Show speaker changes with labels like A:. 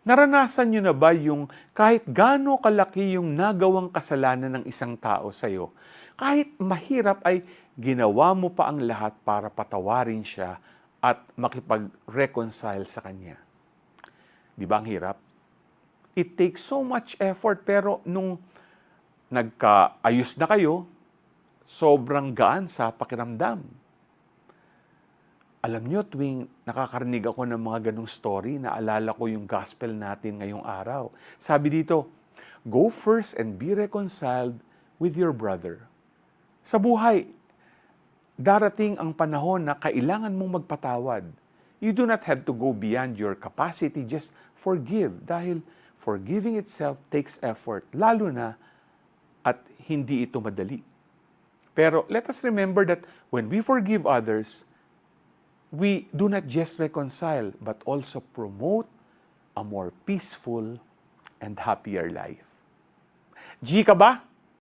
A: Naranasan niyo na ba yung kahit gaano kalaki yung nagawang kasalanan ng isang tao sa'yo, kahit mahirap ay ginawa mo pa ang lahat para patawarin siya at makipag-reconcile sa kanya? Di ba ang hirap? It takes so much effort, pero nung nagkaayos na kayo, sobrang gaan sa pakiramdam. Alam nyo, tuwing nakakarinig ako ng mga ganong story, naalala ko yung gospel natin ngayong araw. Sabi dito, go first and be reconciled with your brother. Sa buhay, darating ang panahon na kailangan mong magpatawad. You do not have to go beyond your capacity, just forgive. Dahil forgiving itself takes effort, lalo na at hindi ito madali. Pero let us remember that when we forgive others, we do not just reconcile, but also promote a more peaceful and happier life. G ka ba?